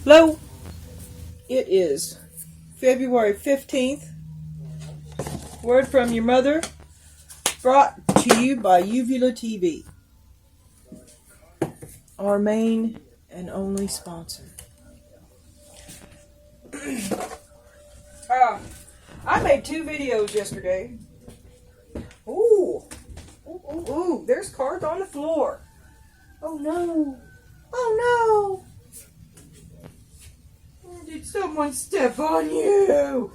Hello, it is February 15th. Word from your mother, brought to you by Uvula TV, our main and only sponsor. I made 2 videos yesterday. Ooh, there's cards on the floor. Oh no. Did someone step on you?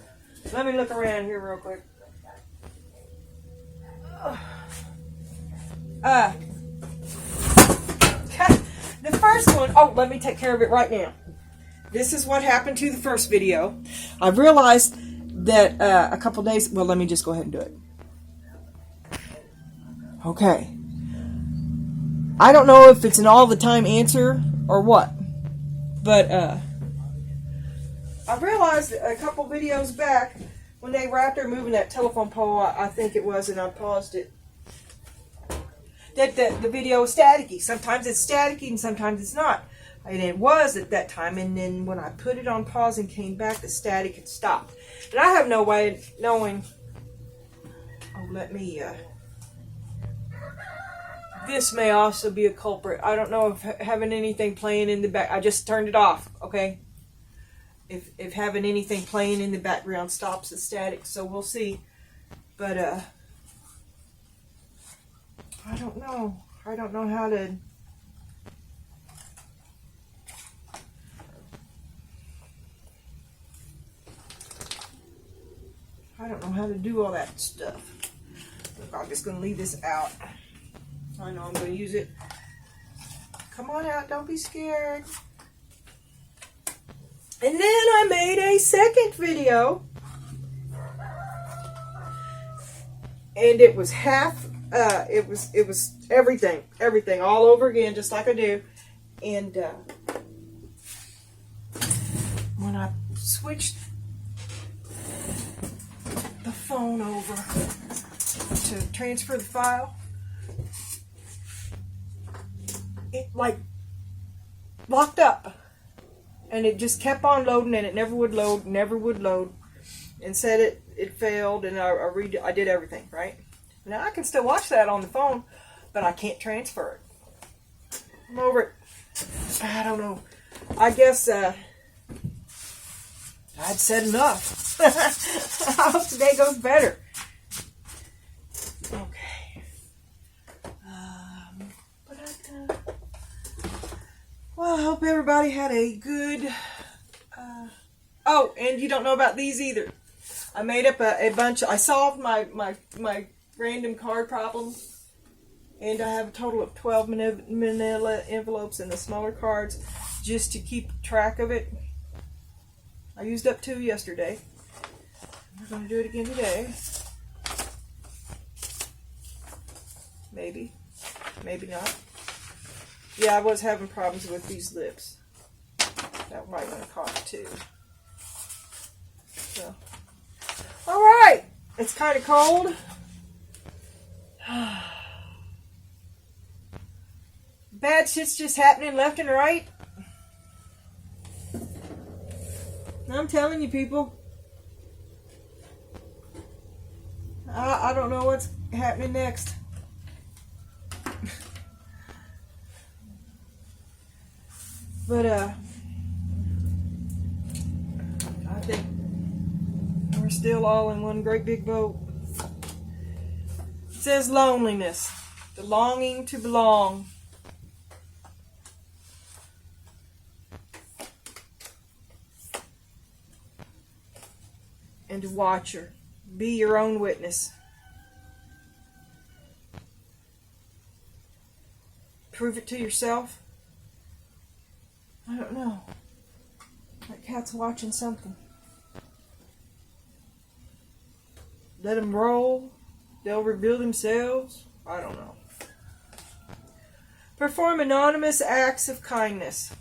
Let me look around here real quick. The first one, let me take care of it right now. This is what happened to the first video. I've realized that a couple days, let me just go ahead and do it. Okay. I don't know if it's an all the time answer or what, but I realized a couple videos back when they were out there moving that telephone pole, I think it was, and I paused it, that the video is staticky. Sometimes it's staticky and sometimes it's not. And it was at that time, and then when I put it on pause and came back, the static had stopped. And I have no way of knowing. This may also be a culprit. I don't know if having anything playing in the back. I just turned it off, okay? If having anything playing in the background stops the static, so we'll see. But I don't know. I don't know how to. I don't know how to do all that stuff. Look, I'm just gonna leave this out. I know I'm gonna use it. Come on out, don't be scared. And then I made a second video. And it was it was everything all over again, just like I do. And when I switched the phone over to transfer the file, it like locked up, and it just kept on loading, and it never would load, and said it failed, and I did everything right. Now I can still watch that on the phone, but I can't transfer it. I'm over it. I don't know. I guess I'd said enough. I hope today goes better. Okay. Well, I hope everybody had a good... and you don't know about these either. I made up a bunch. I solved my random card problem. And I have a total of 12 manila envelopes in the smaller cards just to keep track of it. I used up 2 yesterday. We're going to do it again today. Maybe. Maybe not. Yeah, I was having problems with these lips. That might want to cost too. So, alright! It's kind of cold. Bad shit's just happening left and right. I'm telling you, people. I don't know what's happening next. But I think we're still all in one great big boat. It says loneliness, the longing to belong. And to watch her. Be your own witness. Prove it to yourself. I don't know. That cat's watching something. Let them roll. They'll reveal themselves. I don't know. Perform anonymous acts of kindness.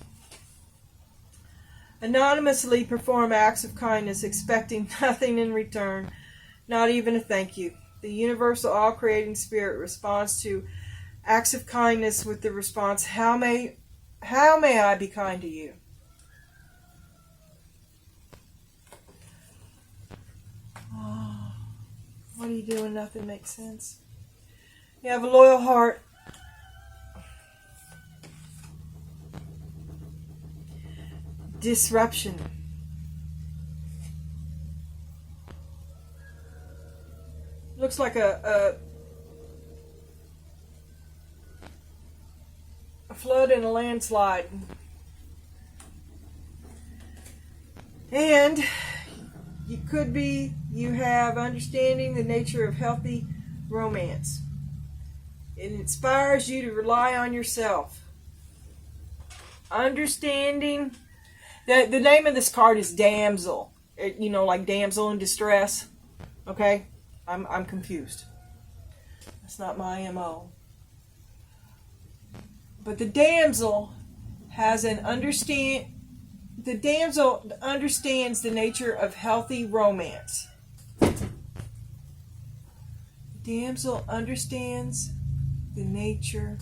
Anonymously perform acts of kindness, expecting nothing in return, not even a thank you. The universal all-creating spirit responds to acts of kindness with the response, how may I be kind to you? What are you doing? Nothing makes sense. You have a loyal heart. Disruption. Looks like a flood and a landslide. And you have understanding the nature of healthy romance. It inspires you to rely on yourself. Understanding that the name of this card is Damsel. Like damsel in distress. Okay? I'm confused. That's not my MO. But the damsel understands the nature of healthy romance. The damsel understands the nature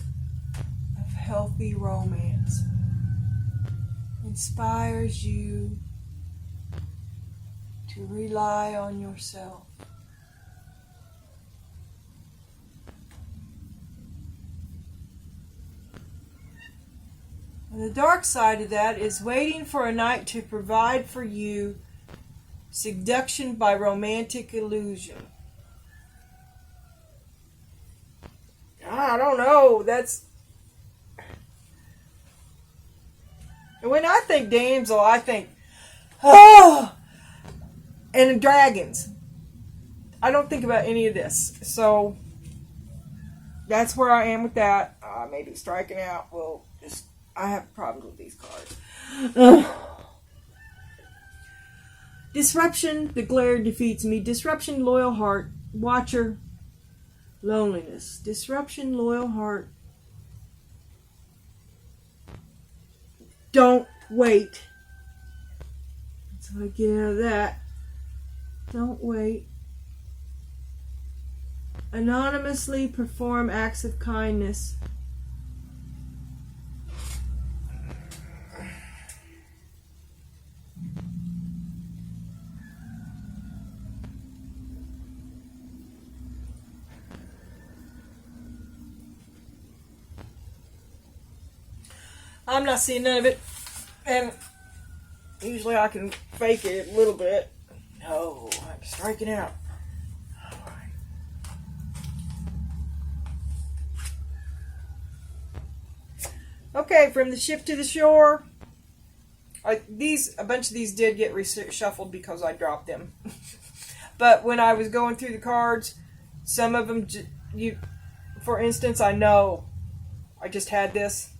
of healthy romance. Inspires you to rely on yourself. And the dark side of that is waiting for a knight to provide for you seduction by romantic illusion. I don't know. When I think damsel, I think, and dragons. I don't think about any of this. So, that's where I am with that. Maybe striking out will just... I have problems with these cards. Disruption, the glare defeats me. Disruption, loyal heart. Watcher, loneliness. Disruption, loyal heart. Don't wait. That's what I get out of that. Don't wait. Anonymously perform acts of kindness. I'm not seeing none of it, and usually I can fake it a little bit. No, I'm striking out. All right. Okay, from the ship to the shore. A bunch of these did get reshuffled because I dropped them. But when I was going through the cards, some of them, for instance, I know I just had this.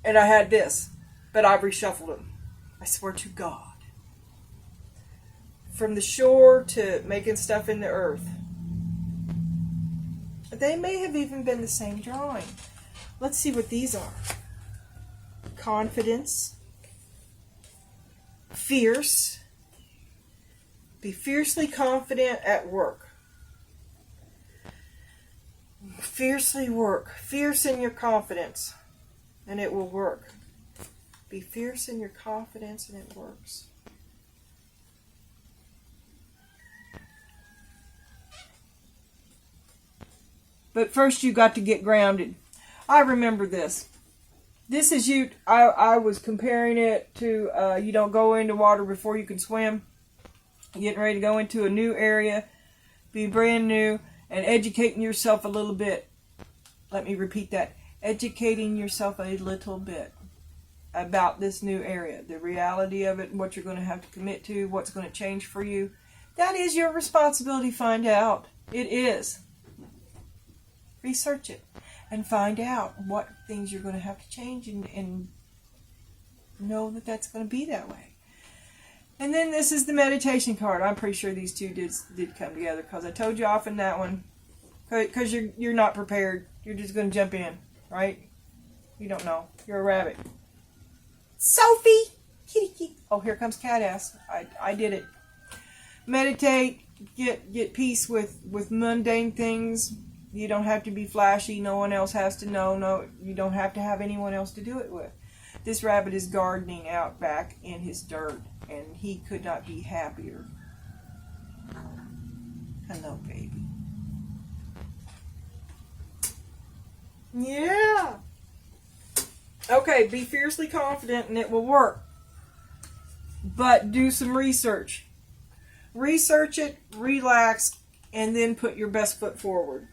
And I had this, but I've reshuffled them. I swear to God. From the shore to making stuff in the earth. They may have even been the same drawing. Let's see what these are. Confidence. Fierce. Be fiercely confident at work. Fiercely work. Fierce in your confidence. And it will work. Be fierce in your confidence and it works. But first you got to get grounded. I remember this. This is you. I was comparing it to you don't go into water before you can swim. Getting ready to go into a new area. Be brand new and educating yourself a little bit. Let me repeat that. Educating yourself a little bit about this new area, the reality of it, what you're going to have to commit to, what's going to change for you. That is your responsibility. Find out. It is. Research it and find out what things you're going to have to change and know that that's going to be that way. And then this is the meditation card. I'm pretty sure these two did come together because I told you off in that one because you're not prepared. You're just going to jump in. Right? You don't know. You're a rabbit. Sophie! Kitty, kitty. Oh, here comes cat ass. I did it. Meditate. Get peace with mundane things. You don't have to be flashy. No one else has to know. No, you don't have to have anyone else to do it with. This rabbit is gardening out back in his dirt, and he could not be happier. Hello, baby. Yeah. Okay, be fiercely confident and it will work. But do some research. Research it, relax, and then put your best foot forward.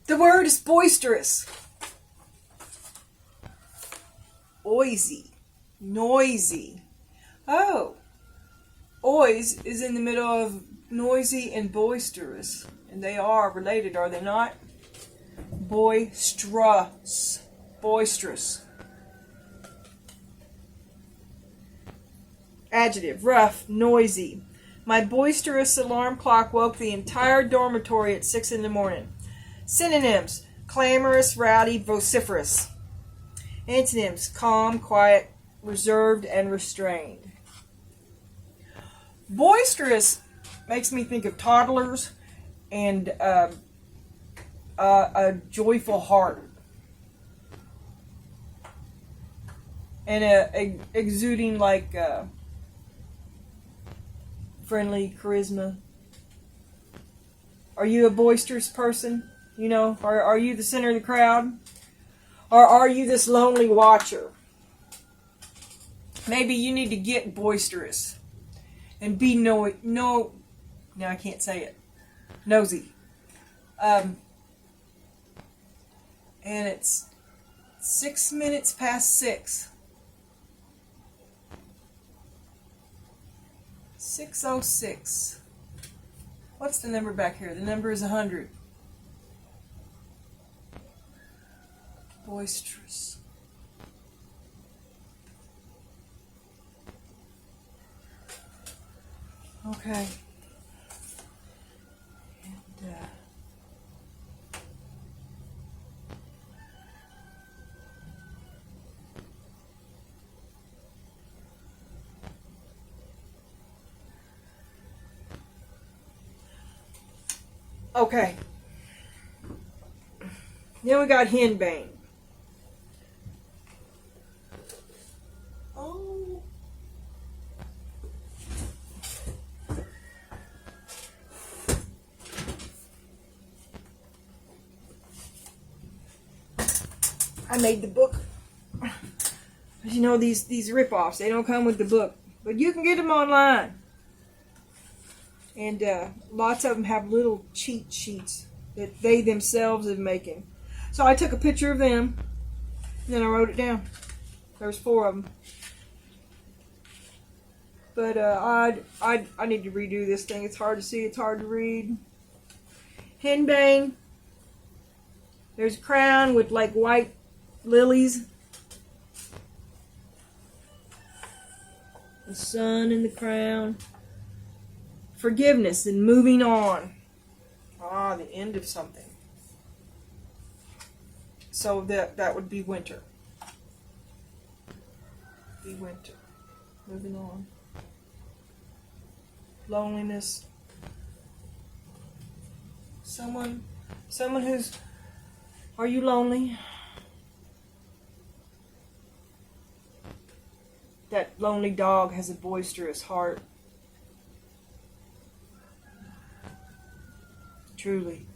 The word is boisterous. Oisy. Noisy. Oh. Ois is in the middle of noisy and boisterous. And they are related, are they not? Boisterous. Boisterous. Adjective. Rough. Noisy. My boisterous alarm clock woke the entire dormitory at 6 in the morning. Synonyms: clamorous, rowdy, vociferous. Antonyms: calm, quiet, reserved, and restrained. Boisterous makes me think of toddlers and a joyful heart. And exuding like friendly charisma. Are you a boisterous person? You know, are you the center of the crowd? Or are you this lonely watcher? Maybe you need to get boisterous and be now I can't say it. Nosy. And it's 6 minutes past 6. 6:06. What's the number back here? The number is 100. Boisterous. Okay. And, okay. Then we got henbane. Oh. I made the book. You know, these rip-offs, they don't come with the book. But you can get them online. And lots of them have little cheat sheets that they themselves are making. So I took a picture of them, and then I wrote it down. There's 4 of them. But I need to redo this thing. It's hard to see. It's hard to read. Henbane. There's a crown with like white lilies. The sun in the crown. Forgiveness and moving on. The end of something. So that would be winter. Be winter. Moving on. Loneliness. Someone who's... Are you lonely? That lonely dog has a boisterous heart. Truly.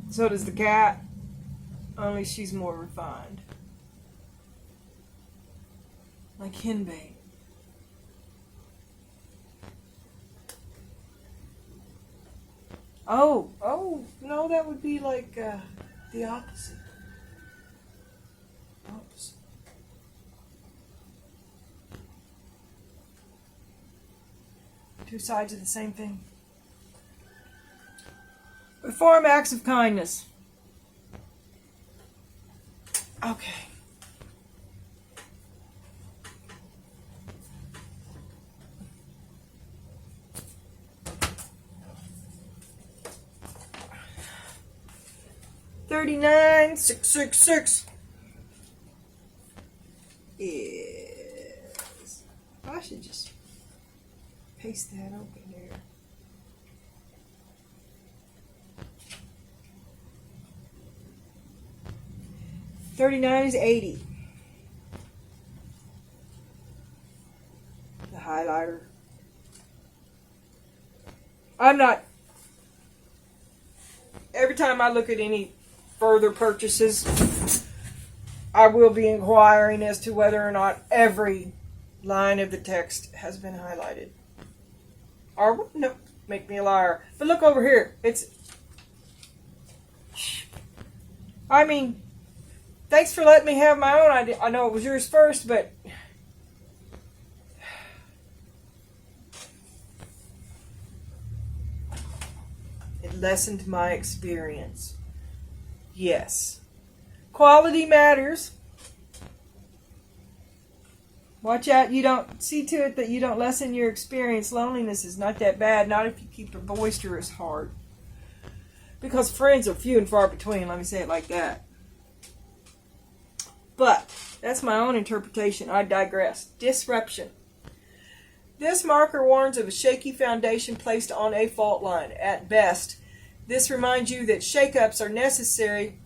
So does the cat, only she's more refined. Like henbane. Oh, no, that would be like the opposite. Two sides of the same thing. Perform acts of kindness. Okay. $39,666 is... I should just paste that open there. $39 is $80. The highlighter. I'm not. Every time I look at any further purchases, I will be inquiring as to whether or not every line of the text has been highlighted. Or, no, make me a liar. But look over here. I mean, thanks for letting me have my own. I know it was yours first, but it lessened my experience. Yes. Quality matters. Watch out, you don't see to it that you don't lessen your experience. Loneliness is not that bad, not if you keep a boisterous heart. Because friends are few and far between, let me say it like that. But that's my own interpretation. I digress. Disruption. This marker warns of a shaky foundation placed on a fault line. At best, this reminds you that shakeups are necessary.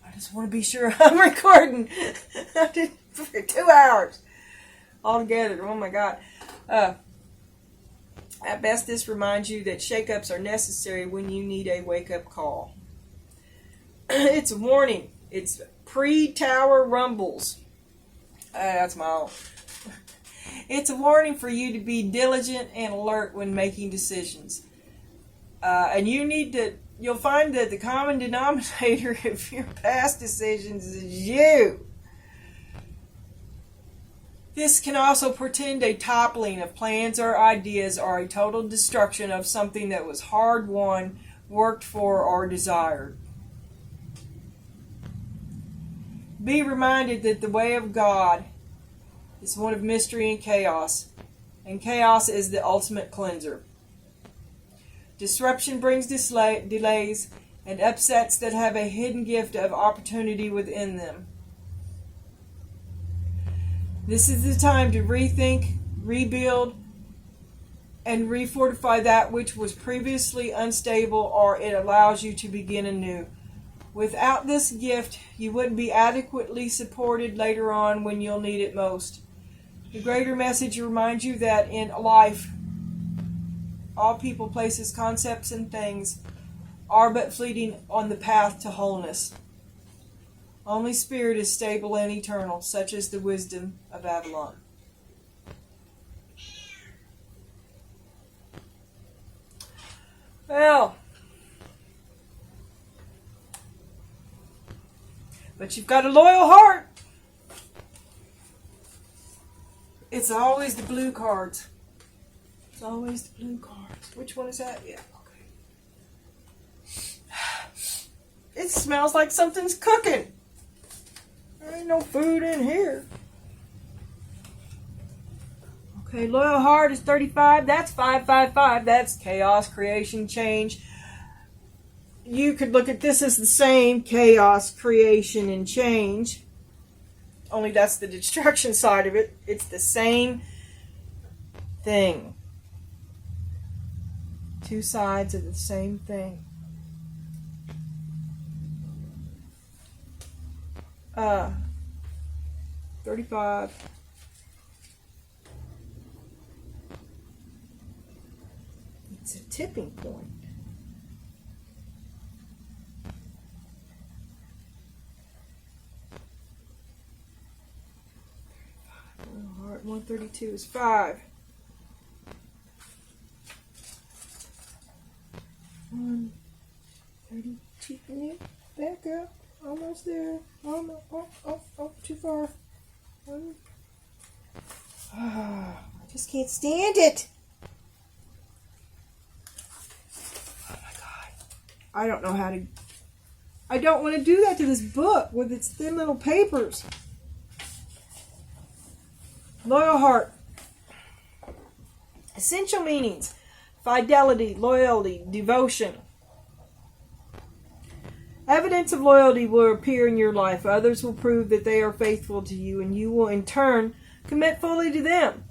I just want to be sure I'm recording. I did for 2 hours altogether. Oh my God. At best, this reminds you that shakeups are necessary when you need a wake-up call. It's a warning. It's pre-tower rumbles. That's my own. It's a warning for you to be diligent and alert when making decisions. And you'll find that the common denominator of your past decisions is you. This can also portend a toppling of plans or ideas or a total destruction of something that was hard won, worked for, or desired. Be reminded that the way of God is one of mystery and chaos is the ultimate cleanser. Disruption brings delays and upsets that have a hidden gift of opportunity within them. This is the time to rethink, rebuild, and refortify that which was previously unstable, or it allows you to begin anew. Without this gift, you wouldn't be adequately supported later on when you'll need it most. The greater message reminds you that in life, all people, places, concepts, and things are but fleeting on the path to wholeness. Only spirit is stable and eternal, such as the wisdom of Avalon. Well, but you've got a loyal heart. It's always the blue cards. It's always the blue cards. Which one is that? Yeah, okay. It smells like something's cooking. There ain't no food in here. Okay, loyal heart is 35. That's 555. That's chaos, creation, change. You could look at this as the same: chaos, creation, and change. Only that's the destruction side of it. It's the same thing. Two sides of the same thing. 35. It's a tipping point. Heart 132 is 5. 132. Can you back up? Almost there. Oh, too far. I just can't stand it. Oh my God. I don't know how to. I don't want to do that to this book with its thin little papers. Loyal heart. Essential meanings: fidelity, loyalty, devotion. Evidence of loyalty will appear in your life. Others will prove that they are faithful to you, and you will in turn commit fully to them.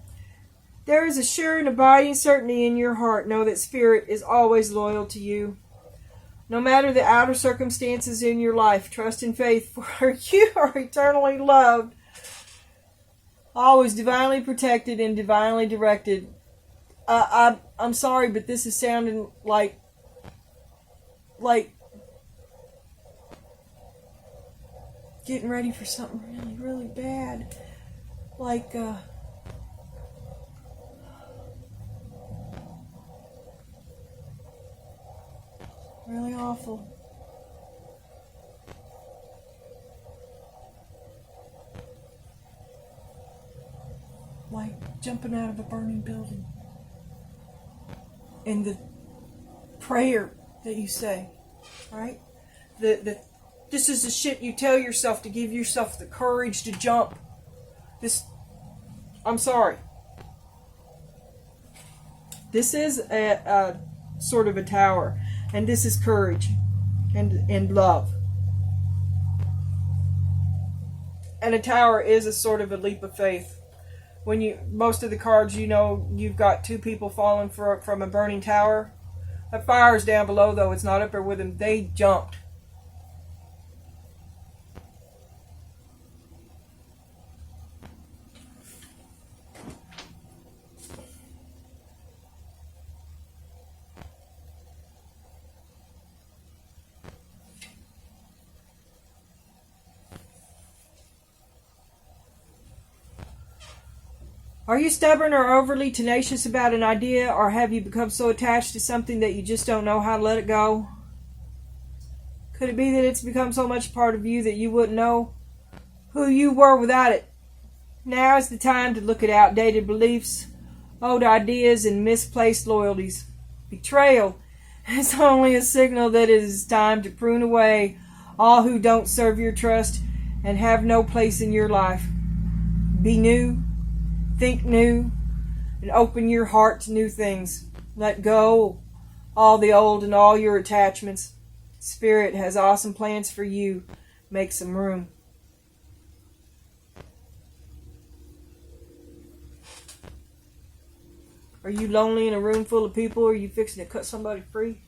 There is a sure and abiding certainty in your heart. Know that Spirit is always loyal to you. No matter the outer circumstances in your life, trust and faith, for you are eternally loved, always divinely protected and divinely directed. I'm sorry, but this is sounding like getting ready for something really, really bad. Really awful. Like jumping out of a burning building. And the prayer that you say, right? This is the shit you tell yourself to give yourself the courage to jump. I'm sorry. This is a sort of a tower. And this is courage and love. And a tower is a sort of a leap of faith. When most of the cards, you've got two people falling from a burning tower. That fire is down below, though. It's not up there with them. They jumped. Are you stubborn or overly tenacious about an idea, or have you become so attached to something that you just don't know how to let it go? Could it be that it's become so much part of you that you wouldn't know who you were without it? Now is the time to look at outdated beliefs, old ideas, and misplaced loyalties. Betrayal is only a signal that it is time to prune away all who don't serve your trust and have no place in your life. Be new. Think new, and open your heart to new things. Let go all the old and all your attachments. Spirit has awesome plans for you. Make some room. Are you lonely in a room full of people? Or are you fixing to cut somebody free?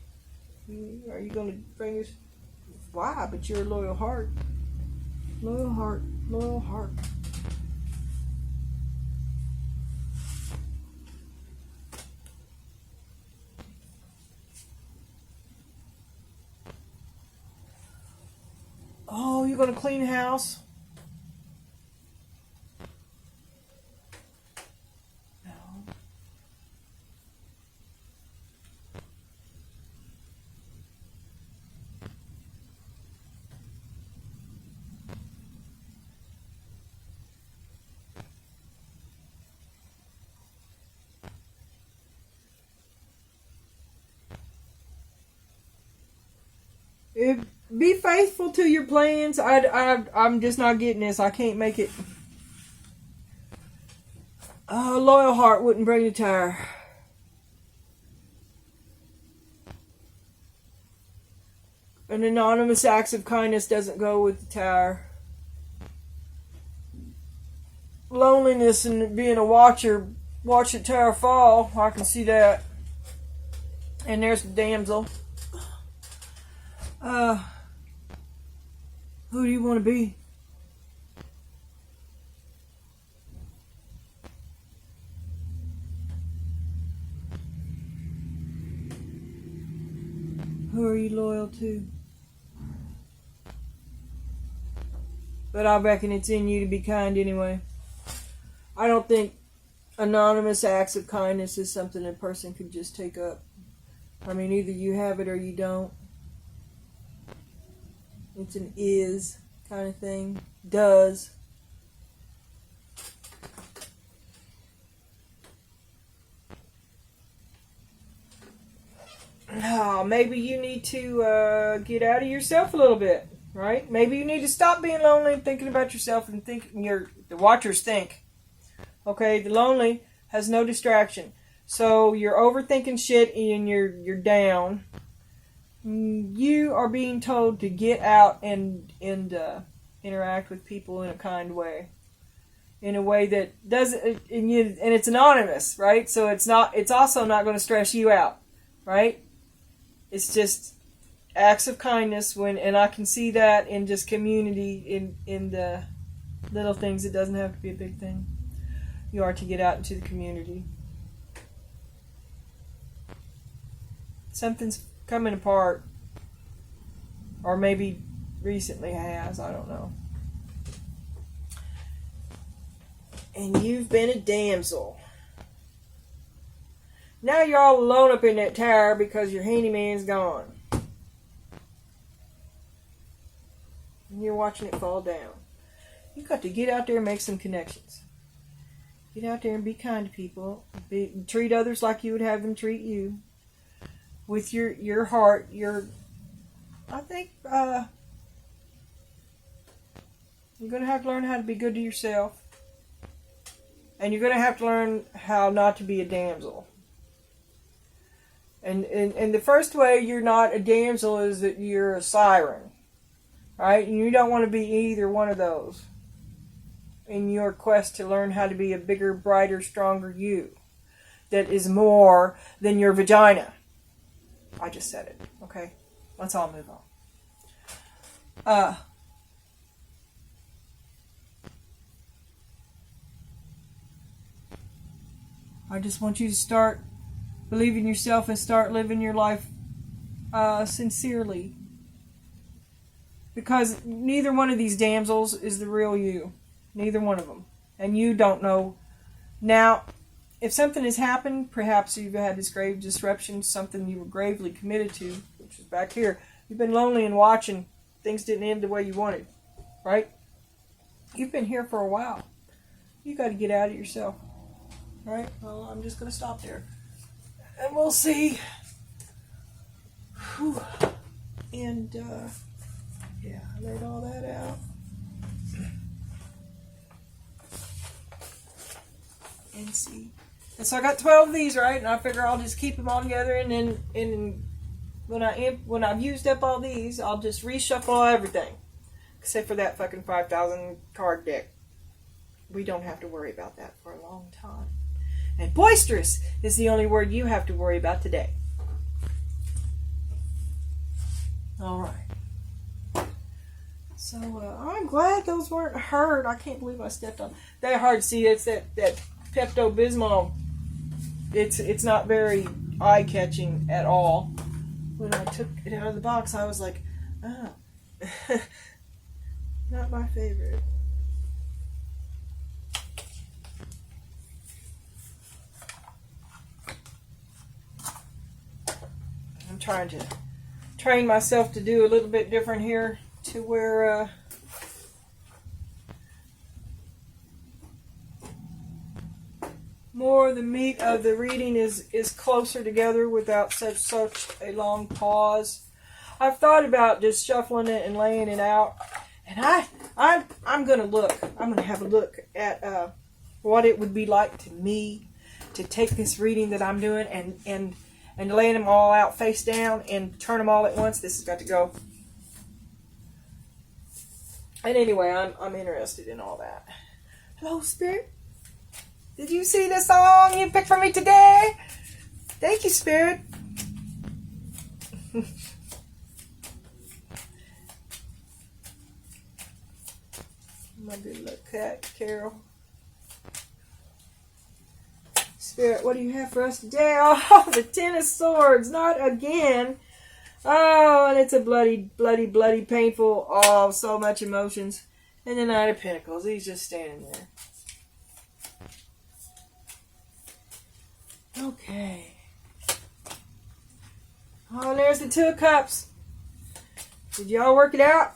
Are you going to bring this? Why? But you're a loyal heart. Loyal heart. Loyal heart. Oh, you're going to clean house? No. Be faithful to your plans. I'm just not getting this. I can't make it. A loyal heart wouldn't bring the tire. An anonymous acts of kindness doesn't go with the tire. Loneliness and being a watcher, watch the tire fall. I can see that. And there's the damsel. Who do you want to be? Who are you loyal to? But I reckon it's in you to be kind anyway. I don't think anonymous acts of kindness is something a person could just take up. I mean, either you have it or you don't. It's an is kind of thing. Does. Oh, maybe you need to get out of yourself a little bit, right? Maybe you need to stop being lonely and thinking about yourself and thinking the watchers think. Okay, the lonely has no distraction. So you're overthinking shit and you're down. You are being told to get out and interact with people in a kind way. in a way that doesn't, and it's anonymous, right? So it's also not going to stress you out, right? It's just acts of kindness and I can see that in just community, in the little things. It doesn't have to be a big thing. You are to get out into the community. Something's coming apart, or maybe recently has, I don't know. And you've been a damsel. Now you're all alone up in that tower because your handyman's gone. And you're watching it fall down. You've got to get out there and make some connections. Get out there and be kind to people. Treat others like you would have them treat you. With your heart, I think you're going to have to learn how to be good to yourself. And you're going to have to learn how not to be a damsel. And the first way you're not a damsel is that you're a siren. Right? And you don't want to be either one of those in your quest to learn how to be a bigger, brighter, stronger you that is more than your vagina. I just said it. Okay? Let's all move on. I just want you to start believing yourself and start living your life sincerely. Because neither one of these damsels is the real you. Neither one of them. And you don't know. Now, if something has happened, perhaps you've had this grave disruption, something you were gravely committed to, which is back here. You've been lonely and watching. Things didn't end the way you wanted. Right? You've been here for a while. You got to get out of yourself. Right? Well, I'm just going to stop there. And we'll see. Whew. And, yeah, I laid all that out. And see. And so I got 12 of these, right? And I figure I'll just keep them all together. And then when I've used up all these, I'll just reshuffle everything. Except for that fucking 5,000 card deck. We don't have to worry about that for a long time. And boisterous is the only word you have to worry about today. All right. So I'm glad those weren't hurt. I can't believe I stepped on. They're hard to see. It's that Pepto-Bismol. It's not very eye-catching at all. When I took it out of the box, I was like, oh, not my favorite. I'm trying to train myself to do a little bit different here to where more of the meat of the reading is closer together without such a long pause. I've thought about just shuffling it and laying it out, and I'm gonna have a look at what it would be like to me to take this reading that I'm doing and laying them all out face down and turn them all at once. This has got to go. And anyway, I'm interested in all that. Hello, Spirit. Did you see the song you picked for me today? Thank you, Spirit. My good luck cat, Carol. Spirit, what do you have for us today? Oh, the Ten of Swords. Not again. Oh, and it's a bloody, bloody, bloody, painful. Oh, so much emotions. And the Knight of Pentacles. He's just standing there. Okay. Oh, and there's the Two of Cups. Did y'all work it out?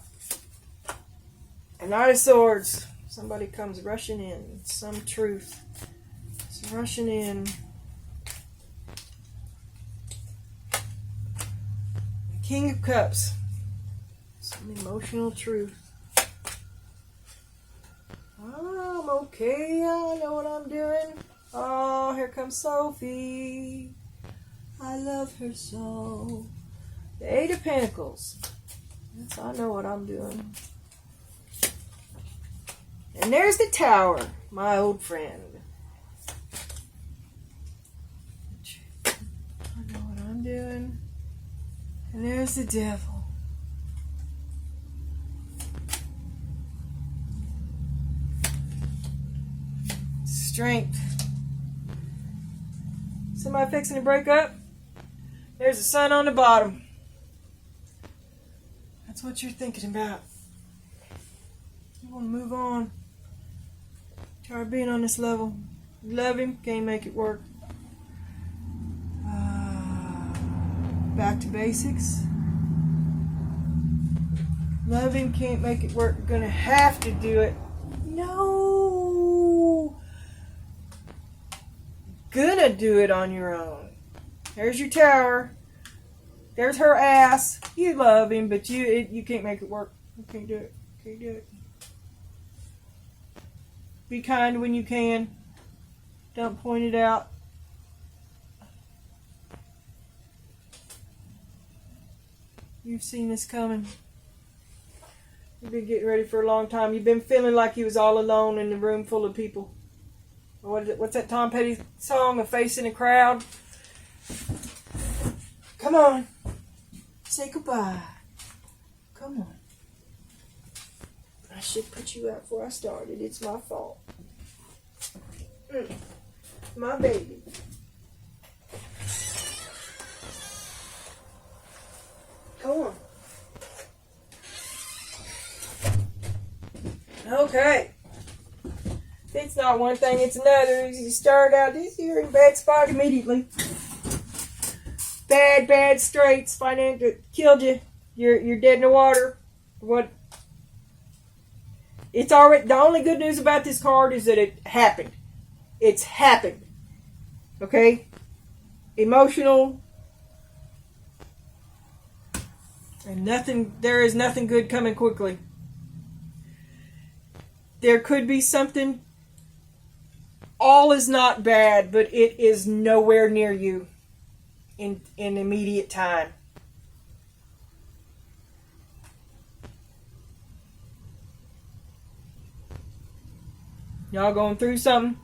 And Knight of Swords. Somebody comes rushing in. Some truth. It's rushing in. King of Cups. Some emotional truth. I'm okay. I know what I'm doing. Oh, here comes Sophie. I love her so. The Eight of Pentacles. Yes, I know what I'm doing. And there's the Tower. My old friend. I know what I'm doing. And there's the devil. Strength. Somebody fixing to break up? There's the sun on the bottom. That's what you're thinking about. You want to move on. Tired of being on this level. Love him, can't make it work. Back to basics. Love him, can't make it work. Gonna have to do it. No. Gonna do it on your own. There's your tower. There's her ass. You love him, but you can't make it work. You can't do it. Can't do it. Be kind when you can. Don't point it out. You've seen this coming. You've been getting ready for a long time. You've been feeling like you was all alone in a room full of people. What is it? What's that Tom Petty song? A face in a crowd? Come on. Say goodbye. Come on. I should put you out before I started. It's my fault. My baby. Come on. Okay. It's not one thing, it's another. You start out this year in a bad spot immediately. Bad straits. Financial killed you. You're dead in the water. What? It's already. The only good news about this card is that it happened. It's happened. Okay? Emotional. And there is nothing good coming quickly. There could be something. All is not bad, but it is nowhere near you in immediate time. Y'all going through something?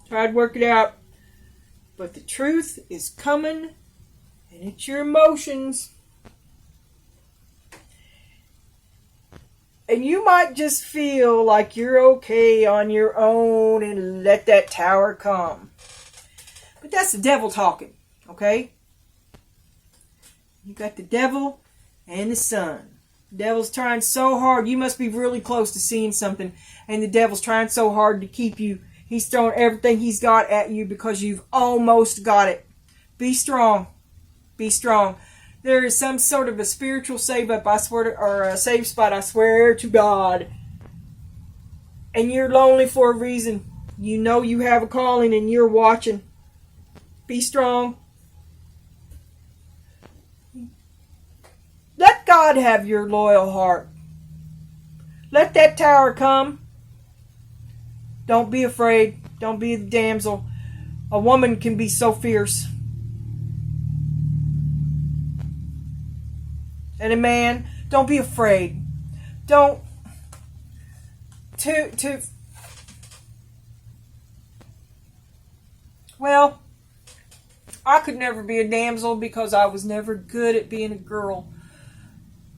Try to work it out. But the truth is coming, and it's your emotions. And you might just feel like you're okay on your own and let that tower come. But that's the devil talking, okay? You got the devil and the sun. The devil's trying so hard. You must be really close to seeing something. And the devil's trying so hard to keep you. He's throwing everything he's got at you because you've almost got it. Be strong. Be strong. There is some sort of a spiritual save up, I swear to, or a save spot, I swear to God. And you're lonely for a reason. You know you have a calling and you're watching. Be strong. Let God have your loyal heart. Let that tower come. Don't be afraid. Don't be the damsel. A woman can be so fierce. And a man, don't be afraid. Don't. Well, I could never be a damsel because I was never good at being a girl.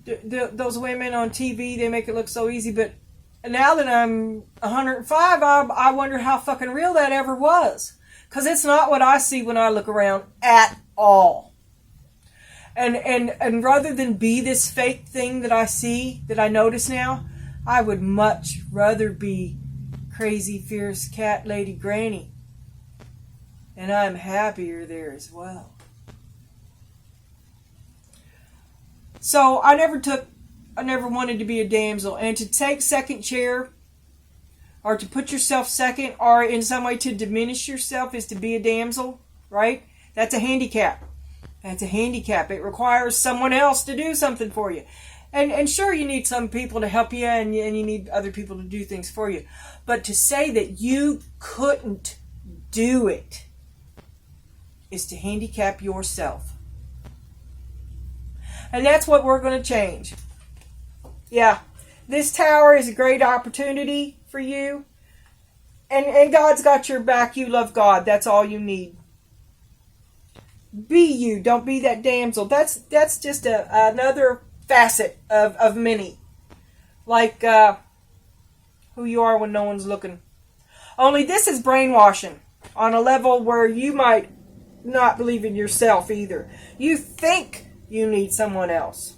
Those women on TV, they make it look so easy, but now that I'm 105, I wonder how fucking real that ever was. Because it's not what I see when I look around at all. And rather than be this fake thing that I see, that I notice now, I would much rather be crazy, fierce cat lady granny. And I'm happier there as well. So I never wanted to be a damsel. And to take second chair, or to put yourself second, or in some way to diminish yourself is to be a damsel, right? That's a handicap. That's a handicap. It requires someone else to do something for you. And sure, you need some people to help you, and you need other people to do things for you. But to say that you couldn't do it is to handicap yourself. And that's what we're going to change. Yeah, This tower is a great opportunity for you. And God's got your back. You love God. That's all you need. Be you. Don't be that damsel. That's just another facet of many. Like who you are when no one's looking. Only this is brainwashing on a level where you might not believe in yourself either. You think you need someone else.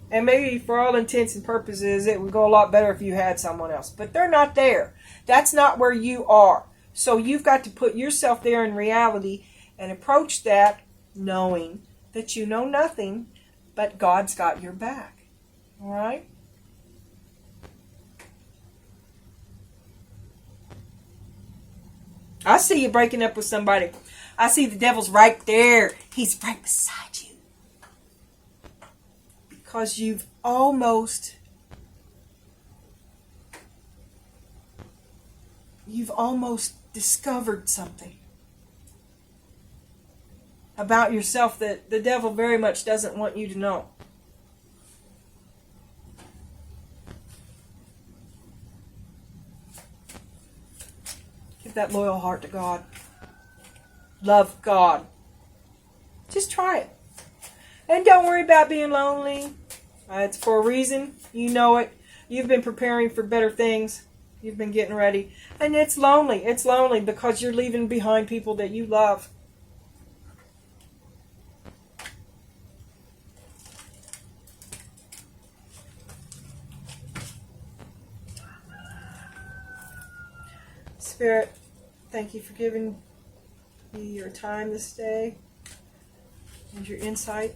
And maybe for all intents and purposes, it would go a lot better if you had someone else. But they're not there. That's not where you are. So you've got to put yourself there in reality and approach that knowing that you know nothing, but God's got your back. All right? I see you breaking up with somebody. I see the devil's right there. He's right beside you. Because you've almost discovered something about yourself that the devil very much doesn't want you to know. Give that loyal heart to God. Love God. Just try it. And don't worry about being lonely. It's for a reason. You know it. You've been preparing for better things. You've been getting ready. And it's lonely. It's lonely because you're leaving behind people that you love. Spirit, thank you for giving me your time this day and your insight.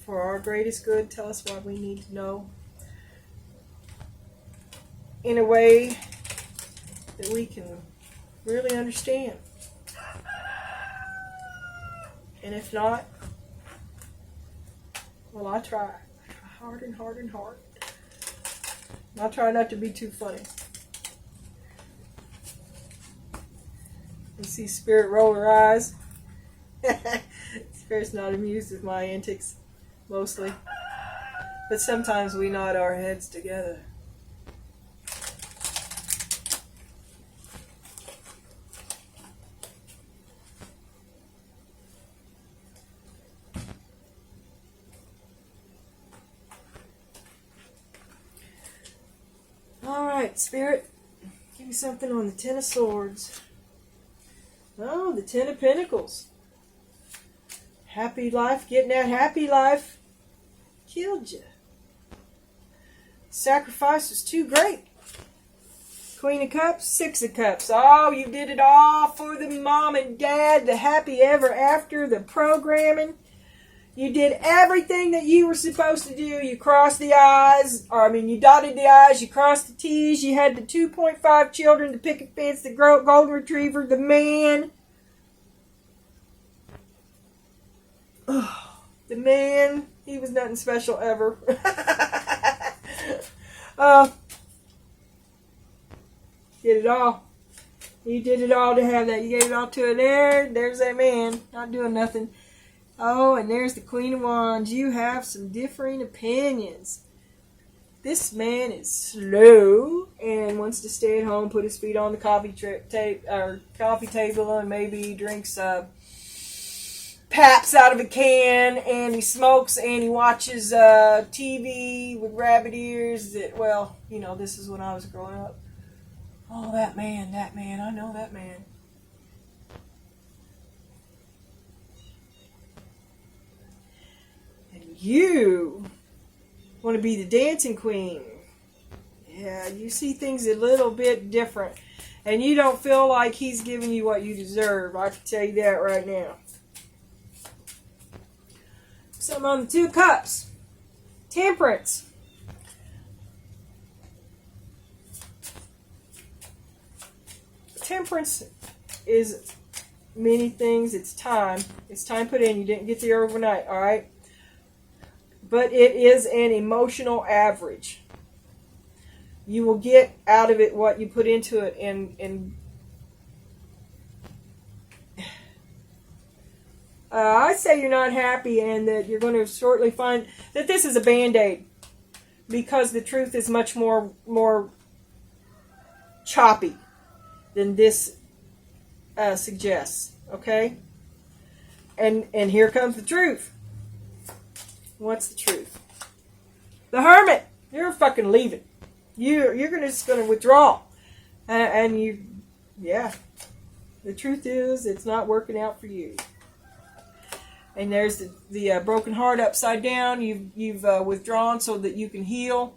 For our greatest good, tell us what we need to know in a way that we can really understand. And if not, well, I try. I try hard and hard and hard. I'll try not to be too funny. You see Spirit roll her eyes. Spirit's not amused with my antics, mostly. But sometimes we nod our heads together. Alright, Spirit. Give me something on the Ten of Swords. Oh, the Ten of Pentacles. Happy life, getting that happy life killed you. Sacrifice was too great. Queen of Cups, Six of Cups. Oh, you did it all for the mom and dad, the happy ever after, the programming. You did everything that you were supposed to do. You crossed the I's, you dotted the I's, you crossed the T's, you had the 2.5 children, the picket fence, the golden retriever, the man. Oh, the man, he was nothing special ever. Did it all. You did it all to have that. You gave it all to it. There's that man, not doing nothing. Oh, and there's the Queen of Wands. You have some differing opinions. This man is slow and wants to stay at home, put his feet on the coffee table, and maybe drinks Paps out of a can, and he smokes, and he watches TV with rabbit ears. This is when I was growing up. Oh, that man, I know that man. You want to be the dancing queen. Yeah, you see things a little bit different. And you don't feel like he's giving you what you deserve. I can tell you that right now. Something on the Two of Cups. Temperance. Temperance is many things. It's time. It's time put in. You didn't get there overnight, all right? But it is an emotional average. You will get out of it what you put into it. And I say you're not happy and that you're going to shortly find that this is a Band-Aid. because the truth is much more choppy than this suggests. Okay? And here comes the truth. What's the truth? The Hermit. You're fucking leaving. You're just gonna withdraw. And you, yeah. The truth is, it's not working out for you. And there's the broken heart upside down. You've withdrawn so that you can heal.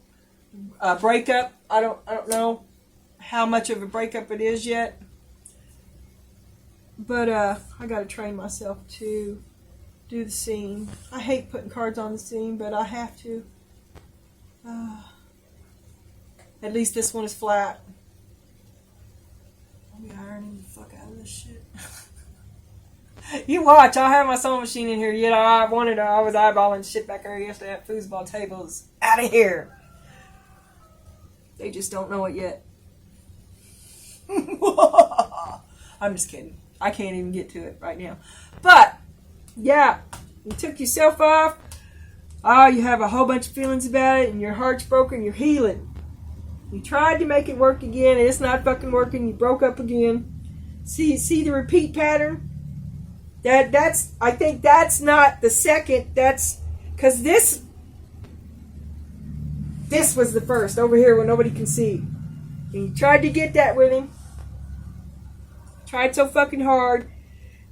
Breakup. I don't know how much of a breakup it is yet. But I gotta train myself to do the scene. I hate putting cards on the scene, but I have to. At least this one is flat. I'll be ironing the fuck out of this shit. You watch, I'll have my sewing machine in here. You know, I was eyeballing shit back there yesterday at foosball tables. Out of here. They just don't know it yet. I'm just kidding. I can't even get to it right now. But, yeah, you took yourself off. Oh, you have a whole bunch of feelings about it, and your heart's broken. You're healing. You tried to make it work again, and it's not fucking working. You broke up again. See the repeat pattern? I think that's not the second. That's because this was the first over here where nobody can see. And you tried to get that with him. Tried so fucking hard.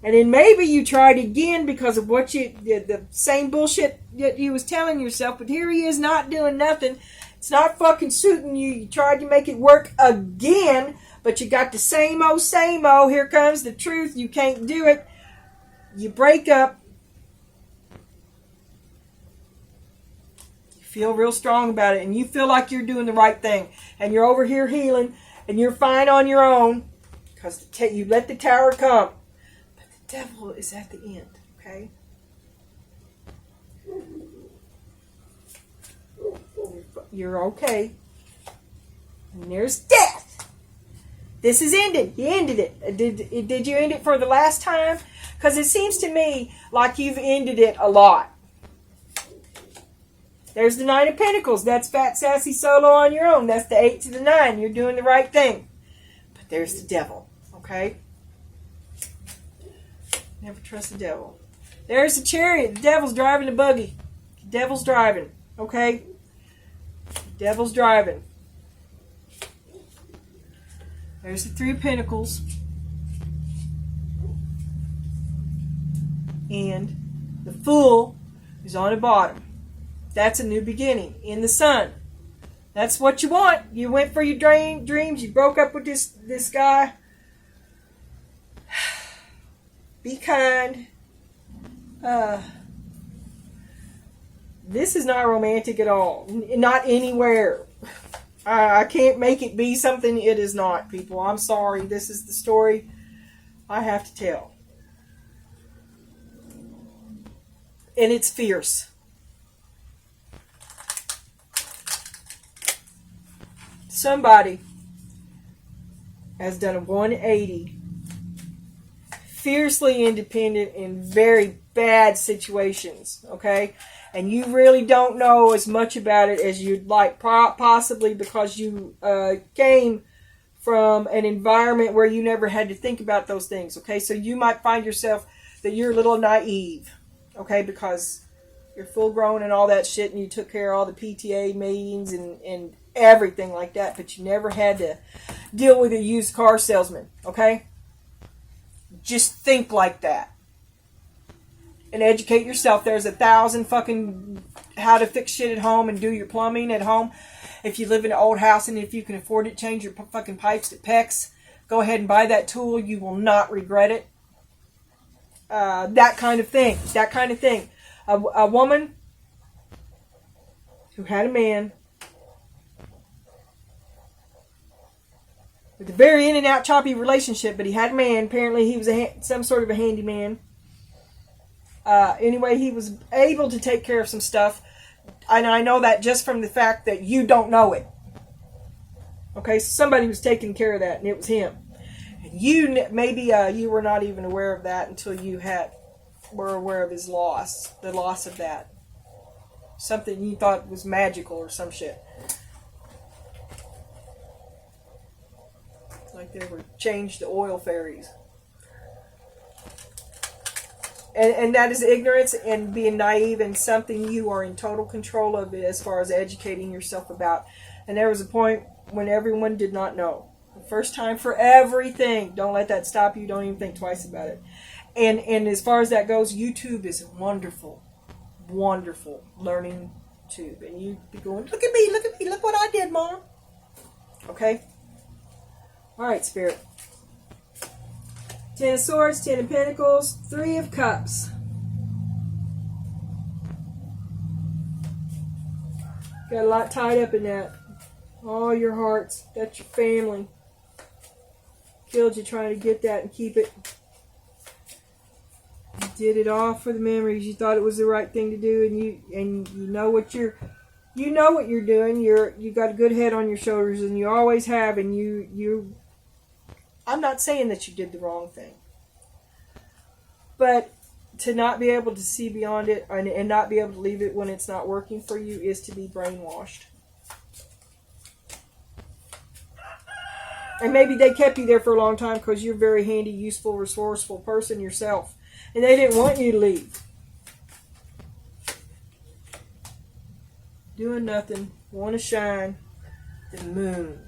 And then maybe you tried again because of what the same bullshit that you was telling yourself. But here he is not doing nothing. It's not fucking suiting you. You tried to make it work again. But you got the same old, same old. Here comes the truth. You can't do it. You break up. You feel real strong about it. And you feel like you're doing the right thing. And you're over here healing. And you're fine on your own. Because you let the tower come. But the devil is at the end. Okay? You're okay. And there's death. This is ended. You ended it. Did you end it for the last time? Because it seems to me like you've ended it a lot. There's the 9 of Pentacles. That's fat, sassy solo on your own. That's the 8 to the 9. You're doing the right thing. But there's the devil. Okay? Never trust the devil. There's the Chariot. The devil's driving the buggy. The devil's driving. Okay? The devil's driving. There's the 3 of Pentacles. And the Fool is on the bottom. That's a new beginning in the Sun. That's what you want. You went for your dreams. You broke up with this guy. Be kind. This is not romantic at all. Not anywhere. I can't make it be something it is not, people. I'm sorry. This is the story I have to tell. And it's fierce. Somebody has done a 180. Fiercely independent in very bad situations. Okay? And you really don't know as much about it as you'd like, possibly because you came from an environment where you never had to think about those things, okay? So you might find yourself that you're a little naive, okay? Because you're full grown and all that shit, and you took care of all the PTA meetings and everything like that, but you never had to deal with a used car salesman, okay? Just think like that. And educate yourself. There's 1,000 fucking how to fix shit at home and do your plumbing at home. If you live in an old house and if you can afford it, change your fucking pipes at PEX. Go ahead and buy that tool. You will not regret it. That kind of thing. That kind of thing. A woman who had a man with a very in and out choppy relationship, but he had a man. Apparently he was some sort of a handyman. Anyway, he was able to take care of some stuff. And I know that just from the fact that you don't know it. Okay, so somebody was taking care of that, and it was him. And maybe you were not even aware of that until you were aware of his loss, the loss of that. something you thought was magical or some shit. Like they were changed to oil fairies. And that is ignorance and being naive and something you are in total control of it as far as educating yourself about. And there was a point when everyone did not know. The first time for everything. Don't let that stop you. Don't even think twice about it. And as far as that goes, YouTube is a wonderful, wonderful learning tube. And you be going, look at me, look what I did, Mom. Okay? All right, Spirit. 10 of Swords, 10 of Pentacles, 3 of Cups. Got a lot tied up in that. All your hearts. That's your family. Killed you trying to get that and keep it. You did it all for the memories. You thought it was the right thing to do, and you know what you're doing. You got a good head on your shoulders, and you always have. And you. I'm not saying that you did the wrong thing, but to not be able to see beyond it and not be able to leave it when it's not working for you is to be brainwashed. And maybe they kept you there for a long time because you're a very handy, useful, resourceful person yourself. And they didn't want you to leave. Doing nothing. Want to shine. The moon.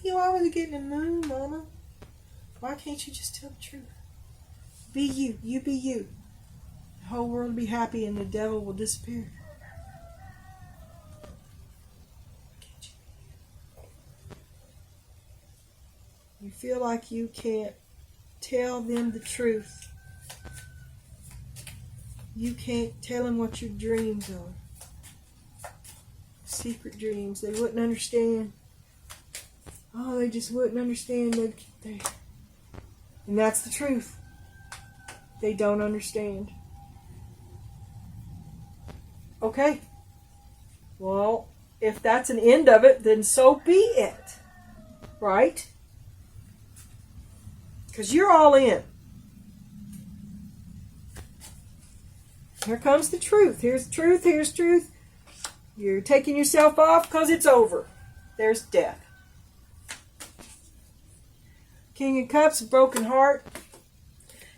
You always getting the moon, Mama. Why can't you just tell the truth? Be you. You be you. The whole world will be happy and the devil will disappear. Can't you? You feel like you can't tell them the truth. You can't tell them what your dreams are. Secret dreams. They wouldn't understand. Oh, they just wouldn't understand. And that's the truth. They don't understand. Okay. Well, if that's an end of it, then so be it. Right? Because you're all in. Here comes the truth. Here's truth. Here's truth. You're taking yourself off because it's over. There's death. King of Cups, broken heart.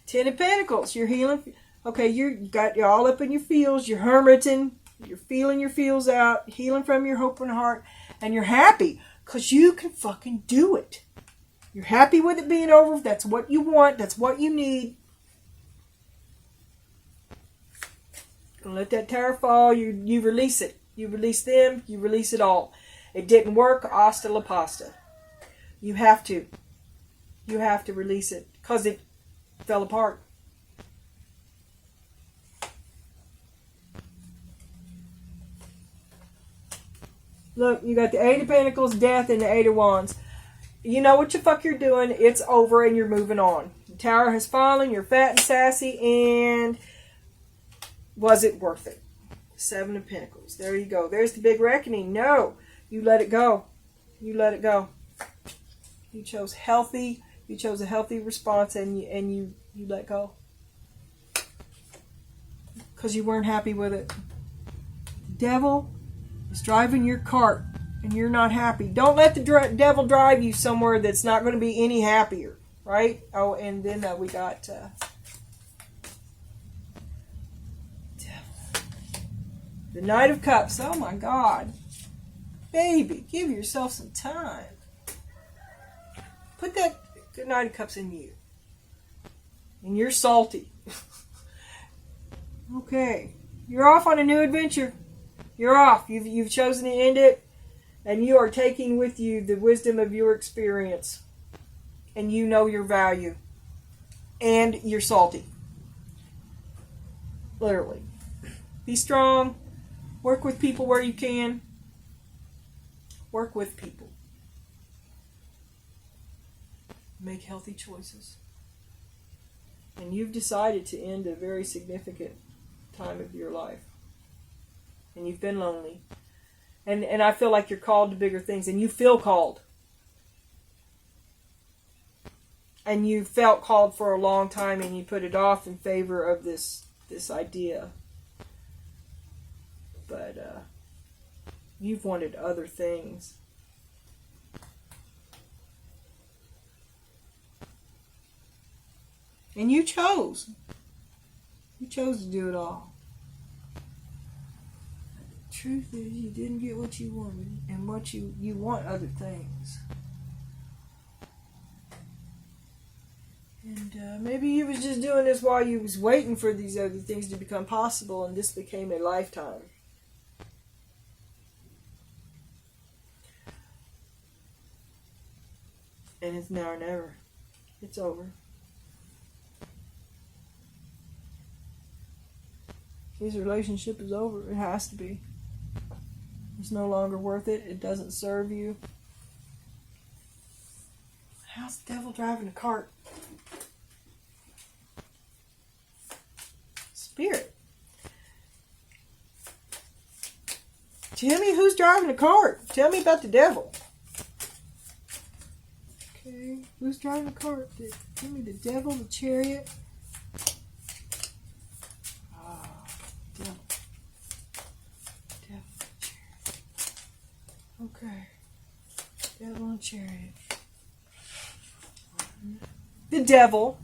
10 of Pentacles, you're healing. Okay, you're all up in your feels. You're hermiting. You're feeling your feels out. Healing from your open heart. And you're happy because you can fucking do it. You're happy with it being over. That's what you want. That's what you need. Gonna let that tower fall. You release it. You release them. You release it all. It didn't work. Hasta la pasta. You have to. You have to release it because it fell apart. Look, you got the 8 of Pentacles, Death, and the 8 of Wands. You know what the fuck you're doing. It's over and you're moving on. The tower has fallen. You're fat and sassy. And was it worth it? 7 of Pentacles. There you go. There's the big reckoning. No. You let it go. You let it go. You chose healthy. You chose a healthy response and you let go. Because you weren't happy with it. The devil is driving your cart and you're not happy. Don't let the devil drive you somewhere that's not going to be any happier. Right? Oh, and then we got devil. The Knight of Cups. Oh my God. Baby, give yourself some time. Put that good Knight of Cups in you. And you're salty. Okay. You're off on a new adventure. You're off. You've chosen to end it. And you are taking with you the wisdom of your experience. And you know your value. And you're salty. Literally. Be strong. Work with people where you can. Work with people. Make healthy choices. And you've decided to end a very significant time of your life. And you've been lonely. And I feel like you're called to bigger things. And you feel called. And you felt called for a long time and you put it off in favor of this idea. But you've wanted other things. And you chose. You chose to do it all. The truth is, you didn't get what you wanted, and what you want other things. And maybe you was just doing this while you was waiting for these other things to become possible, and this became a lifetime. And it's now or never. It's over. His relationship is over. It has to be. It's no longer worth it. It doesn't serve you. How's the devil driving a cart? Spirit. Tell me who's driving the cart. Tell me about the devil. Okay, who's driving the cart? Give me the devil, the chariot. Devil. Devil, chariot. Okay. Devil and chariot. The devil.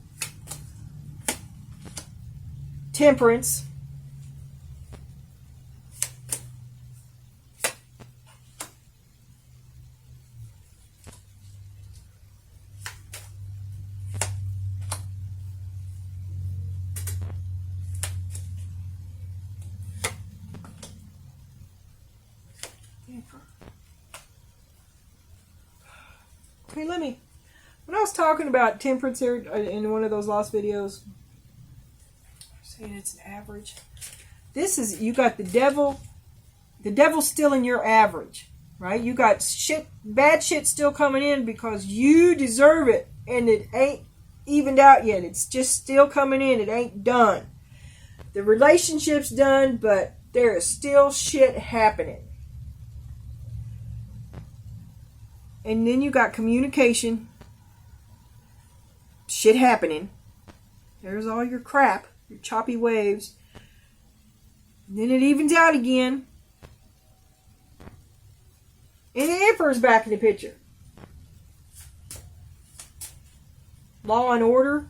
Temperance. Hey, when I was talking about temperance here in one of those lost videos, saying it's an average. This is, you got the devil's still in your average, right? You got bad shit still coming in because you deserve it, and it ain't evened out yet. It's just still coming in. It ain't done. The relationship's done, but there is still shit happening. And then you got communication. Shit happening. There's all your crap. Your choppy waves. And then it evens out again. And the Emperor's back in the picture. Law and order.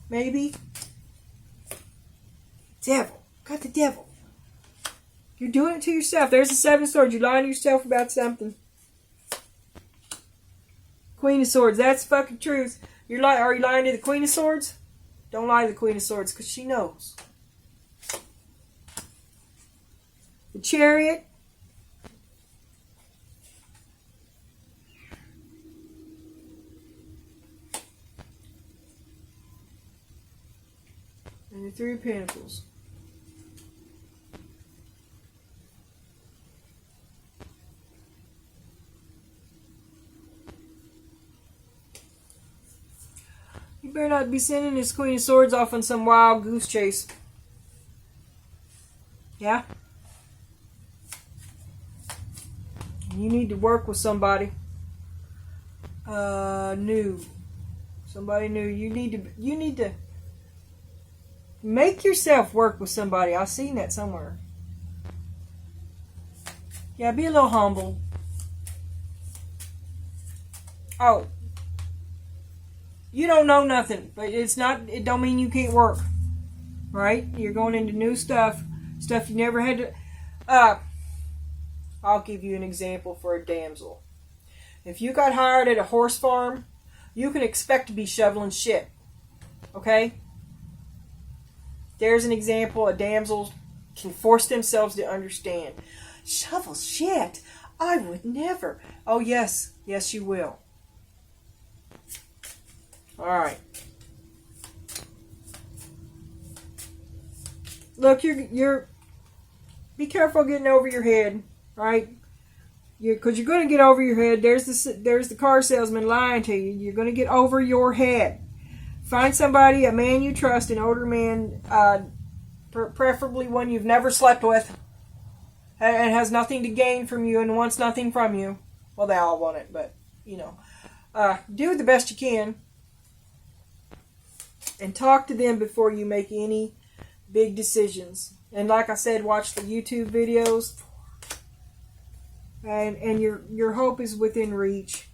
Maybe. Devil. Got the devil. You're doing it to yourself. There's the Seven of Swords. You're lying to yourself about something. Queen of Swords. That's fucking truth. Are you lying to the Queen of Swords? Don't lie to the Queen of Swords, because she knows. The Chariot. And the Three of Pentacles. You better not be sending this Queen of Swords off on some wild goose chase. Yeah? You need to work with somebody new. Somebody new. You need to make yourself work with somebody. I've seen that somewhere. Yeah, be a little humble. Oh. You don't know nothing, but it don't mean you can't work. Right? You're going into new stuff you never had to. I'll give you an example for a damsel. If you got hired at a horse farm, you can expect to be shoveling shit. Okay? There's an example. A damsel can force themselves to understand. Shovel shit? I would never. Oh, yes. Yes, you will. Alright. Look, you're be careful getting over your head, right? Because you're going to get over your head. There's the car salesman lying to you. You're going to get over your head. Find somebody, a man you trust, an older man, preferably one you've never slept with, and has nothing to gain from you and wants nothing from you. Well, they all want it, but, do the best you can. And talk to them before you make any big decisions. And like I said, watch the YouTube videos. And your hope is within reach.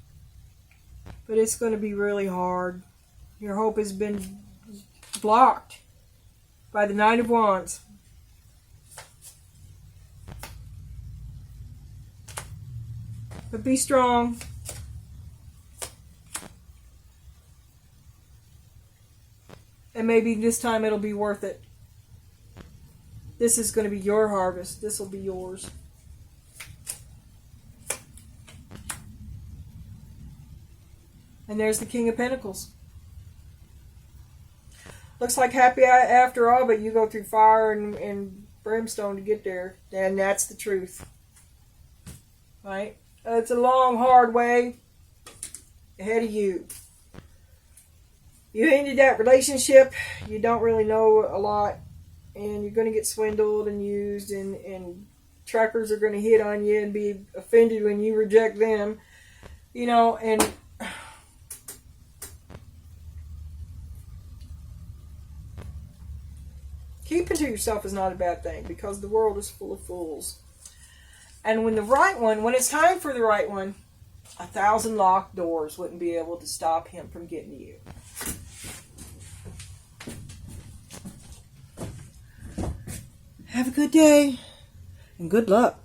But it's going to be really hard. Your hope has been blocked by the Nine of Wands. But be strong. And maybe this time it'll be worth it. This is going to be your harvest. This will be yours. And there's the King of Pentacles. Looks like happy after all, but you go through fire and brimstone to get there. And that's the truth. Right? It's a long, hard way ahead of you. You ended that relationship. You don't really know a lot. And you're going to get swindled and used. And trackers are going to hit on you and be offended when you reject them. You know, and keeping to yourself is not a bad thing, because the world is full of fools. And when it's time for the right one, 1,000 locked doors wouldn't be able to stop him from getting to you. Have a good day, and good luck.